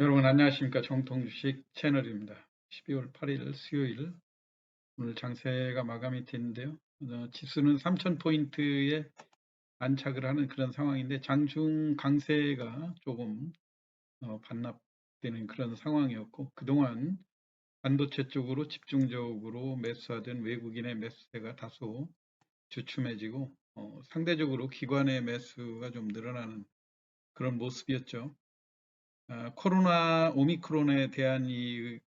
여러분 안녕하십니까. 정통주식 채널입니다. 12월 8일 수요일 오늘 장세가 마감이 됐는데요. 지수는 3000포인트에 안착을 하는 그런 상황인데 장중 강세가 조금 반납되는 그런 상황이었고, 그동안 반도체 쪽으로 집중적으로 매수하던 외국인의 매수세가 다소 주춤해지고, 상대적으로 기관의 매수가 좀 늘어나는 그런 모습이었죠. 코로나 오미크론에 대한 이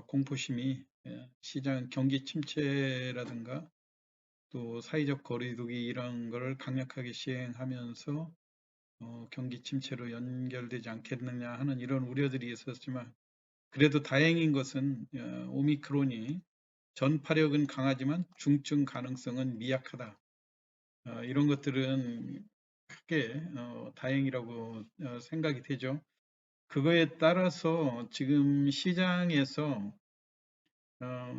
공포심이 시장 경기 침체라든가 또 사회적 거리두기 이런 거를 강력하게 시행하면서 경기 침체로 연결되지 않겠느냐 하는 이런 우려들이 있었지만, 그래도 다행인 것은 오미크론이 전파력은 강하지만 중증 가능성은 미약하다. 이런 것들은 크게 다행이라고 생각이 되죠. 그거에 따라서 지금 시장에서 어,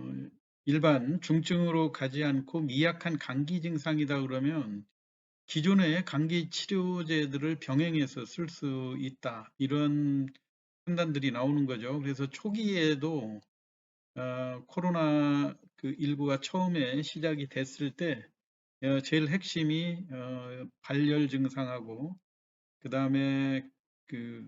일반 중증으로 가지 않고 미약한 감기 증상이다 그러면 기존의 감기 치료제들을 병행해서 쓸 수 있다, 이런 판단들이 나오는 거죠. 그래서 초기에도 코로나 그 19가 처음에 시작이 됐을 때 제일 핵심이 발열 증상하고 그 다음에 그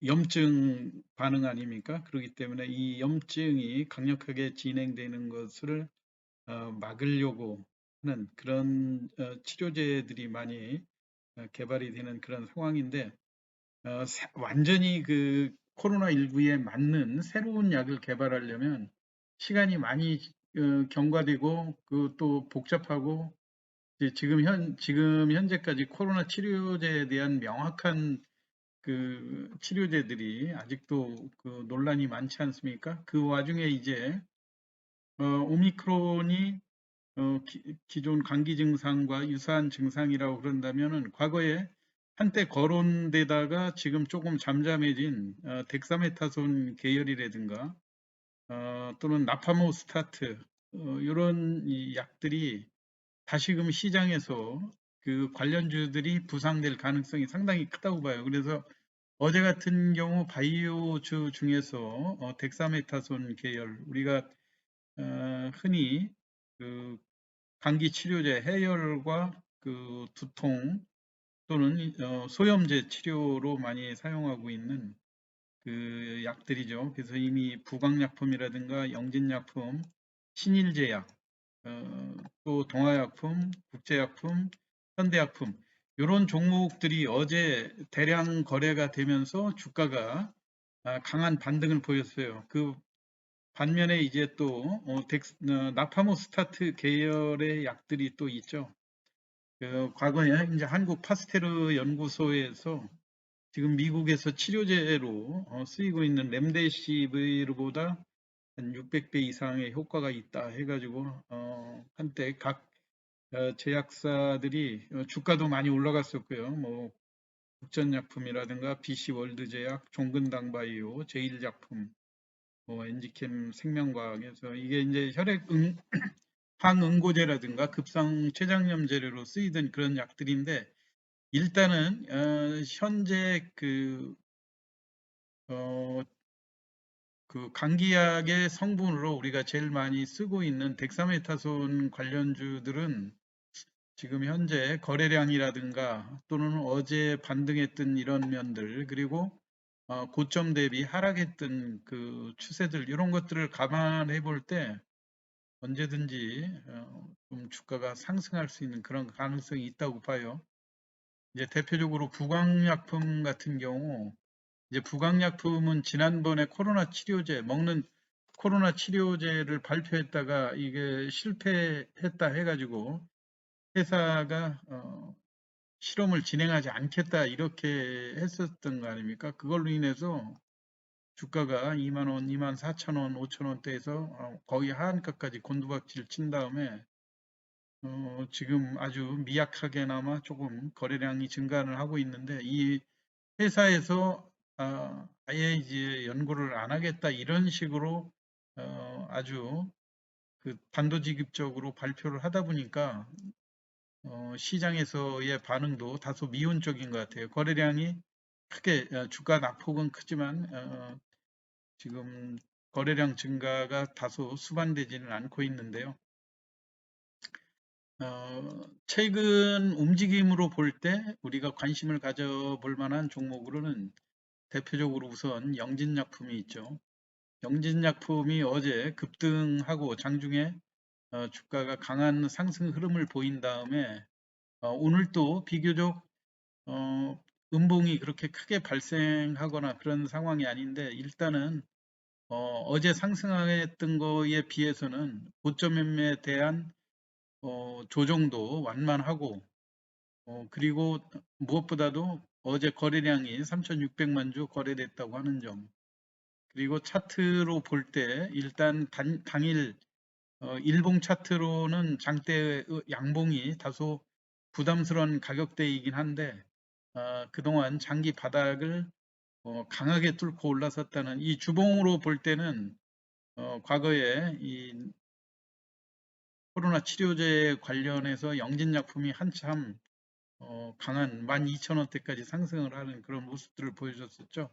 염증 반응 아닙니까? 그렇기 때문에 이 염증이 강력하게 진행되는 것을 막으려고 하는 그런 치료제들이 많이 개발이 되는 그런 상황인데, 완전히 그 코로나19에 맞는 새로운 약을 개발하려면 시간이 많이 경과되고 그 또 복잡하고, 이제 지금 현재까지 코로나 치료제에 대한 명확한 그 치료제들이 아직도 그 논란이 많지 않습니까? 그 와중에 이제 오미크론이 기존 감기 증상과 유사한 증상이라고 그런다면은, 과거에 한때 거론되다가 지금 조금 잠잠해진 덱사메타손 계열이라든가 또는 나파모스타트, 이런 이 약들이 다시금 시장에서 그 관련주들이 부상될 가능성이 상당히 크다고 봐요. 그래서 어제 같은 경우 바이오주 중에서 덱사메타손 계열, 우리가 흔히 그 감기 치료제, 해열과 그 두통 또는 소염제 치료로 많이 사용하고 있는 그 약들이죠. 그래서 이미 부강약품이라든가 영진약품, 신일제약, 또 동아약품, 국제약품, 현대약품, 이런 종목들이 어제 대량 거래가 되면서 주가가 강한 반등을 보였어요. 그 반면에 이제 또 나파모스타트 계열의 약들이 또 있죠. 그 과거에 이제 한국 파스테르 연구소에서 지금 미국에서 치료제로 쓰이고 있는 렘데시비르보다 한 600배 이상의 효과가 있다 해가지고 한때 각 제약사들이 주가도 많이 올라갔었고요. 뭐 국전약품이라든가 BC월드제약, 종근당바이오, 제일작품, 뭐 엔지캠 생명과학에서 이게 이제 항응고제라든가 급성 췌장염 재료로 쓰이던 그런 약들인데, 일단은 현재 어, 그 감기약의 성분으로 우리가 제일 많이 쓰고 있는 덱사메타손 관련주들은 지금 현재 거래량이라든가 또는 어제 반등했던 이런 면들, 그리고 고점 대비 하락했던 그 추세들, 이런 것들을 감안해 볼 때 언제든지 좀 주가가 상승할 수 있는 그런 가능성이 있다고 봐요. 이제 대표적으로 부강약품 같은 경우, 이제 부강약품은 지난번에 코로나 치료제를 발표했다가 이게 실패했다 해가지고 회사가 실험을 진행하지 않겠다 이렇게 했었던 거 아닙니까? 그걸로 인해서 주가가 2만 원, 2만 4천 원, 5천 원대에서 거의 하한가까지 곤두박질 친 다음에 지금 아주 미약하게나마 조금 거래량이 증가를 하고 있는데, 이 회사에서 아예 이제 연구를 안 하겠다 이런 식으로 아주 그 단도직입적으로 발표를 하다 보니까 시장에서의 반응도 다소 미온적인 것 같아요. 거래량이 크게 주가 낙폭은 크지만 지금 거래량 증가가 다소 수반되지는 않고 있는데요. 최근 움직임으로 볼 때 우리가 관심을 가져볼 만한 종목으로는 대표적으로 우선 영진약품이 있죠. 영진약품이 어제 급등하고 장중에 주가가 강한 상승 흐름을 보인 다음에 오늘 또 비교적 음봉이 그렇게 크게 발생하거나 그런 상황이 아닌데 일단은 어제 상승했던 거에 비해서는 고점 매매에 대한 조정도 완만하고 그리고 무엇보다도 어제 거래량이 3,600만 주 거래됐다고 하는 점 그리고 차트로 볼 때 일단 당일 일봉 차트로는 장대 양봉이 다소 부담스러운 가격대이긴 한데 그동안 장기 바닥을 강하게 뚫고 올라섰다는 이 주봉으로 볼 때는 과거에 이 코로나 치료제 관련해서 영진약품이 한참 강한 12,000원대까지 상승을 하는 그런 모습들을 보여줬었죠.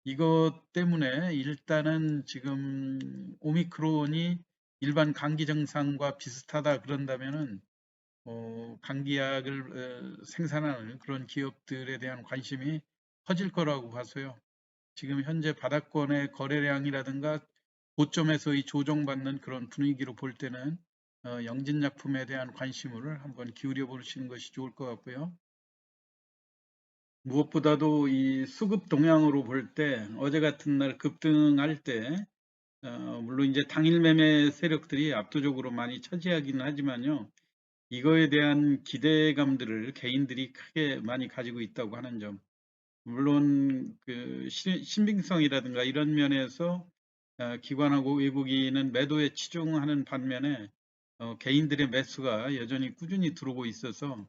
이것 때문에 일단은 지금 오미크론이 일반 감기 증상과 비슷하다 그런다면은 감기약을 생산하는 그런 기업들에 대한 관심이 커질 거라고 봐서요. 지금 현재 바닥권의 거래량이라든가 고점에서의 조정받는 그런 분위기로 볼 때는 영진약품에 대한 관심을 한번 기울여 보시는 것이 좋을 것 같고요. 무엇보다도 이 수급 동향으로 볼 때 어제 같은 날 급등할 때 물론 이제 당일 매매 세력들이 압도적으로 많이 차지하기는 하지만요. 이거에 대한 기대감들을 개인들이 크게 많이 가지고 있다고 하는 점. 물론 그 신빙성이라든가 이런 면에서 기관하고 외국인은 매도에 치중하는 반면에 개인들의 매수가 여전히 꾸준히 들어오고 있어서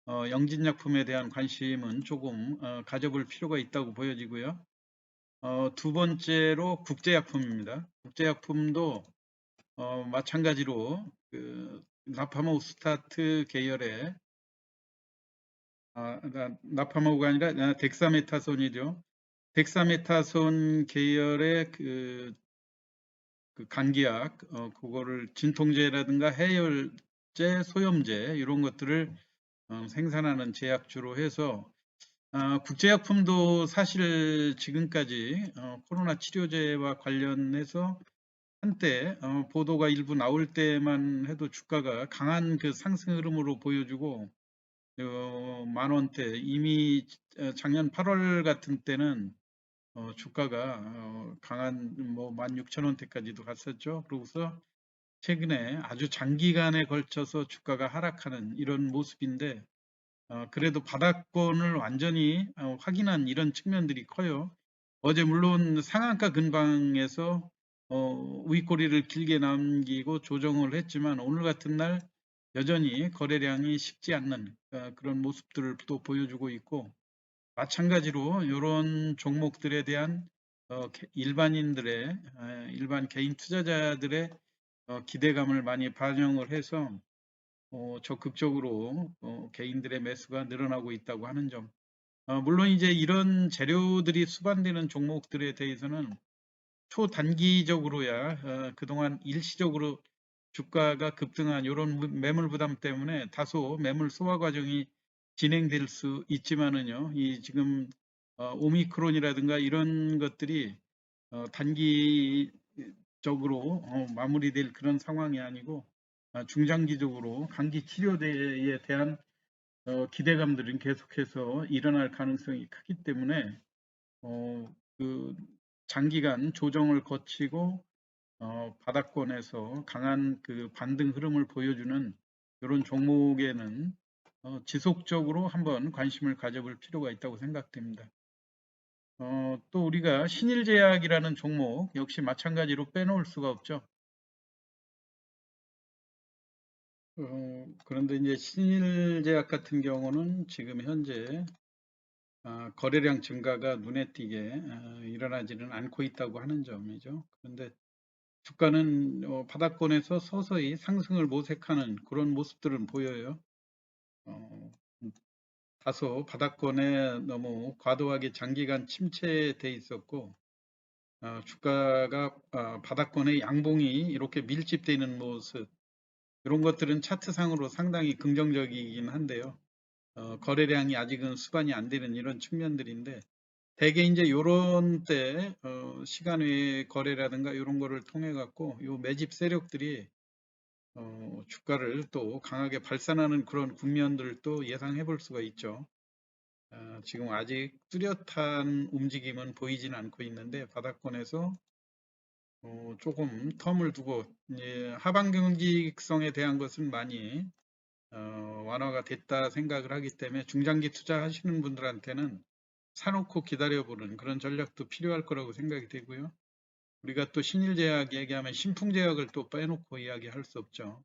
영진약품에 대한 관심은 조금 가져볼 필요가 있다고 보여지고요. 두 번째로 국제약품입니다. 국제약품도 마찬가지로 그 나파모스타트 계열의 나파모가 아니라 덱사메타손이죠. 덱사메타손 계열의 그 감기약, 그거를 진통제라든가 해열제, 소염제 이런 것들을 생산하는 제약주로 해서 국제약품도 사실 지금까지 코로나 치료제와 관련해서 한때 보도가 일부 나올 때만 해도 주가가 강한 그 상승 흐름으로 보여주고 만 원대 이미 작년 8월 같은 때는 주가가 강한 뭐 16,000원대까지도 갔었죠. 그러고서 최근에 아주 장기간에 걸쳐서 주가가 하락하는 이런 모습인데 그래도 바닥권을 완전히 확인한 이런 측면들이 커요. 어제 물론 상한가 근방에서 윗꼬리를 길게 남기고 조정을 했지만 오늘 같은 날 여전히 거래량이 식지 않는 그런 모습들을 또 보여주고 있고 마찬가지로 이런 종목들에 대한 일반인들의 일반 개인 투자자들의 기대감을 많이 반영을 해서 적극적으로 개인들의 매수가 늘어나고 있다고 하는 점. 물론 이제 이런 재료들이 수반되는 종목들에 대해서는 초단기적으로야 그동안 일시적으로 주가가 급등한 이런 매물 부담 때문에 다소 매물 소화 과정이 진행될 수 있지만은요, 이 지금 오미크론이라든가 이런 것들이 단기적으로 마무리될 그런 상황이 아니고 중장기적으로 감기 치료제에 대한 기대감들은 계속해서 일어날 가능성이 크기 때문에 그 장기간 조정을 거치고 바닥권에서 강한 그 반등 흐름을 보여주는 이런 종목에는 지속적으로 한번 관심을 가져볼 필요가 있다고 생각됩니다. 또 우리가 신일제약이라는 종목 역시 마찬가지로 빼놓을 수가 없죠. 그런데 이제 신일제약 같은 경우는 지금 현재 거래량 증가가 눈에 띄게 일어나지는 않고 있다고 하는 점이죠. 그런데 주가는 바닥권에서 서서히 상승을 모색하는 그런 모습들은 보여요. 어, 다소 바닥권에 너무 과도하게 장기간 침체돼 있었고, 주가가 바닥권에 양봉이 이렇게 밀집되는 모습, 이런 것들은 차트상으로 상당히 긍정적이긴 한데요. 거래량이 아직은 수반이 안 되는 이런 측면들인데, 대개 이제 요런 때 시간 외의 거래라든가 이런 거를 통해 갖고 요 매집 세력들이 주가를 또 강하게 발산하는 그런 국면들도 예상해 볼 수가 있죠. 지금 아직 뚜렷한 움직임은 보이진 않고 있는데, 바닥권에서 조금 텀을 두고 이제 하방 경직성에 대한 것은 많이 완화가 됐다 생각을 하기 때문에, 중장기 투자하시는 분들한테는 사놓고 기다려보는 그런 전략도 필요할 거라고 생각이 되고요. 우리가 또 신일제약 얘기하면 신풍제약을 또 빼놓고 이야기할 수 없죠.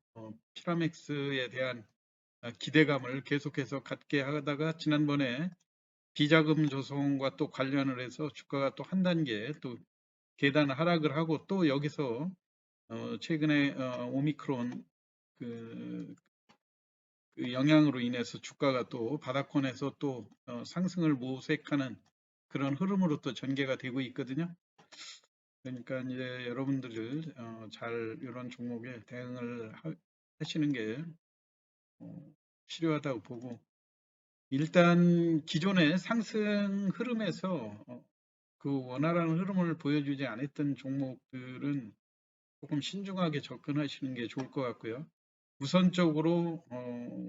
피라맥스에 대한 기대감을 계속해서 갖게 하다가 지난번에 비자금 조성과 또 관련을 해서 주가가 또 한 단계 또 계단 하락을 하고, 또 여기서 최근에 오미크론 그, 그 영향으로 인해서 주가가 또 바닥권에서 또 상승을 모색하는 그런 흐름으로 또 전개가 되고 있거든요. 그러니까 이제 여러분들 잘 이런 종목에 대응을 하시는 게 필요하다고 보고, 일단 기존의 상승 흐름에서 그 원활한 흐름을 보여주지 않았던 종목들은 조금 신중하게 접근하시는 게 좋을 것 같고요. 우선적으로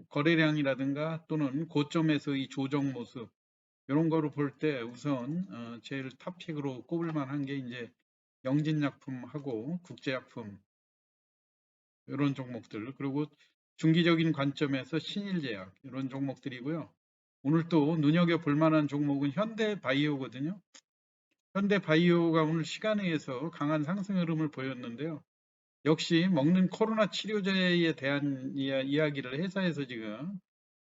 거래량이라든가 또는 고점에서의 조정 모습, 이런 거를 볼 때 우선 제일 탑픽으로 꼽을 만한 게 이제 영진약품하고 국제약품, 이런 종목들, 그리고 중기적인 관점에서 신일제약, 이런 종목들이고요. 오늘 또 눈여겨볼 만한 종목은 현대바이오거든요. 현대바이오가 오늘 시간에 의해서 강한 상승 흐름을 보였는데요. 역시 먹는 코로나 치료제에 대한 이야기를 회사에서 지금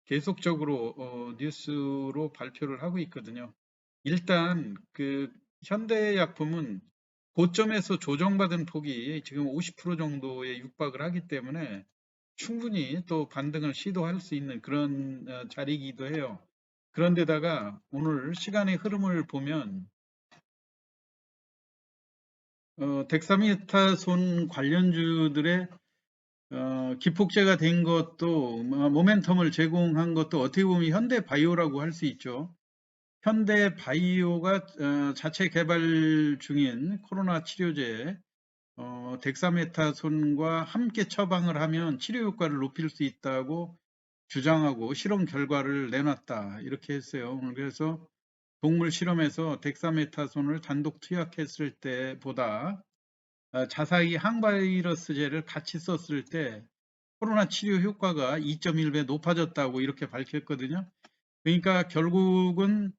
계속적으로 뉴스로 발표를 하고 있거든요. 일단 그 현대약품은 고점에서 조정받은 폭이 지금 50% 정도에 육박을 하기 때문에 충분히 또 반등을 시도할 수 있는 그런 자리이기도 해요. 그런데다가 오늘 시간의 흐름을 보면 덱사메타손 관련주들의 기폭제가 된 것도, 모멘텀을 제공한 것도 어떻게 보면 현대바이오라고 할 수 있죠. 현대바이오가 자체 개발 중인 코로나 치료제 덱사메타손과 함께 처방을 하면 치료 효과를 높일 수 있다고 주장하고 실험 결과를 내놨다, 이렇게 했어요. 오늘 그래서 동물 실험에서 덱사메타손을 단독 투약했을 때보다 자사의 항바이러스제를 같이 썼을 때 코로나 치료 효과가 2.1배 높아졌다고 이렇게 밝혔거든요. 그러니까 결국은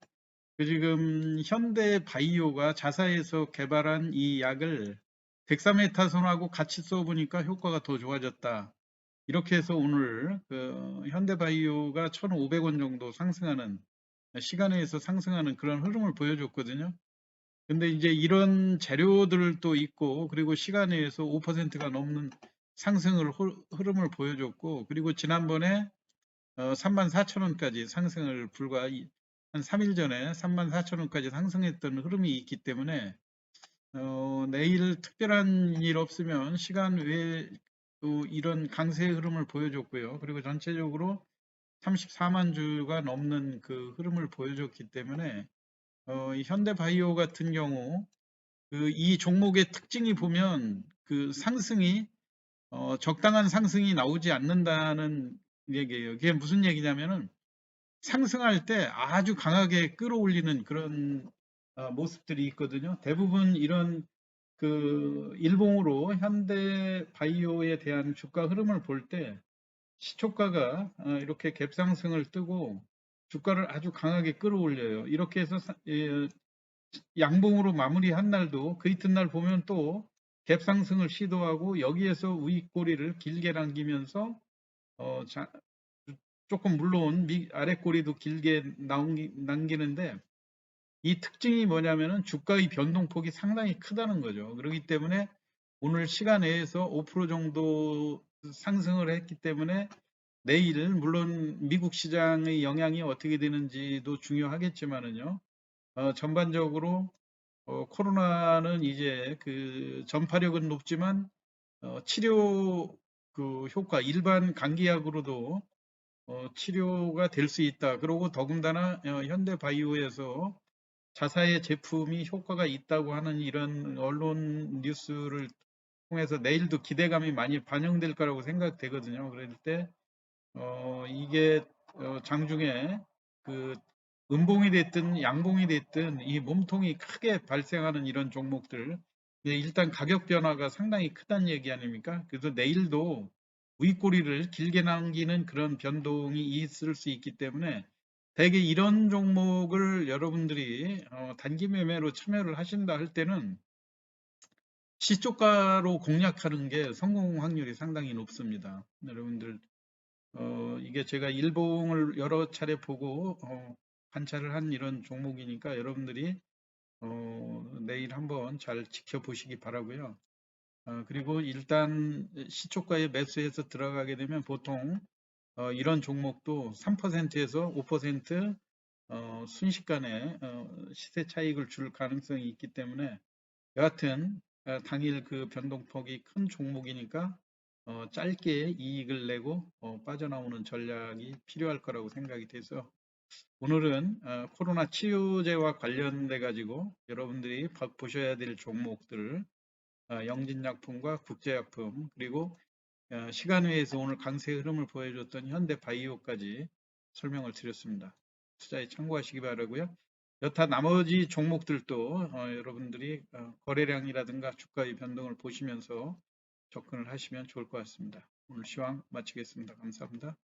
그 지금 현대바이오가 자사에서 개발한 이 약을 덱사메타손하고 같이 써보니까 효과가 더 좋아졌다, 이렇게 해서 오늘 그 현대바이오가 1,500원 정도 상승하는, 시간에서 상승하는 그런 흐름을 보여줬거든요. 근데 이제 이런 재료들도 있고, 그리고 시간에서 5%가 넘는 상승을 흐름을 보여줬고, 그리고 지난번에 34,000원까지 상승을 불과 한 3일 전에 34,000원까지 상승했던 흐름이 있기 때문에 내일 특별한 일 없으면 시간 외에 또 이런 강세 흐름을 보여줬고요. 그리고 전체적으로 34만 주가 넘는 그 흐름을 보여줬기 때문에 이 현대바이오 같은 경우 이 종목의 특징이 보면 그 상승이 적당한 상승이 나오지 않는다는 얘기예요. 그게 무슨 얘기냐면은 상승할 때 아주 강하게 끌어올리는 그런 모습들이 있거든요. 대부분 이런 그 일봉으로 현대바이오에 대한 주가 흐름을 볼 때 시초가가 이렇게 갭상승을 뜨고 주가를 아주 강하게 끌어올려요. 이렇게 해서 양봉으로 마무리한 날도 그 이튿날 보면 또 갭상승을 시도하고 여기에서 우익꼬리를 길게 남기면서 조금 물론 아랫꼬리도 길게 남기는데, 이 특징이 뭐냐면은 주가의 변동폭이 상당히 크다는 거죠. 그렇기 때문에 오늘 시간 내에서 5% 정도 상승을 했기 때문에 내일 물론 미국 시장의 영향이 어떻게 되는지도 중요하겠지만은요. 전반적으로 코로나는 이제 그 전파력은 높지만 치료 그 효과 일반 감기약으로도 치료가 될 수 있다. 그리고 더군다나 현대바이오에서 자사의 제품이 효과가 있다고 하는 이런 언론 뉴스를 통해서 내일도 기대감이 많이 반영될 거라고 생각되거든요. 그럴 때 이게 장중에 그 음봉이 됐든 양봉이 됐든 이 몸통이 크게 발생하는 이런 종목들 일단 가격 변화가 상당히 크다는 얘기 아닙니까? 그래서 내일도 윗꼬리를 길게 남기는 그런 변동이 있을 수 있기 때문에 대개 이런 종목을 여러분들이 단기 매매로 참여를 하신다 할 때는 시초가로 공략하는 게 성공 확률이 상당히 높습니다. 여러분들 이게 제가 일봉을 여러 차례 보고 관찰을 한 이런 종목이니까 여러분들이 내일 한번 잘 지켜보시기 바라고요. 그리고 일단 시초가에 매수해서 들어가게 되면 보통 이런 종목도 3%에서 5% 순식간에 시세 차익을 줄 가능성이 있기 때문에 여하튼 당일 그 변동폭이 큰 종목이니까 짧게 이익을 내고 빠져나오는 전략이 필요할 거라고 생각이 돼서 오늘은 코로나 치료제와 관련돼 가지고 여러분들이 보셔야 될 종목들 영진약품과 국제약품 그리고 시간외에서 오늘 강세 흐름을 보여줬던 현대바이오까지 설명을 드렸습니다. 투자에 참고하시기 바라고요. 여타 나머지 종목들도 여러분들이 거래량이라든가 주가의 변동을 보시면서 접근을 하시면 좋을 것 같습니다. 오늘 시황 마치겠습니다. 감사합니다.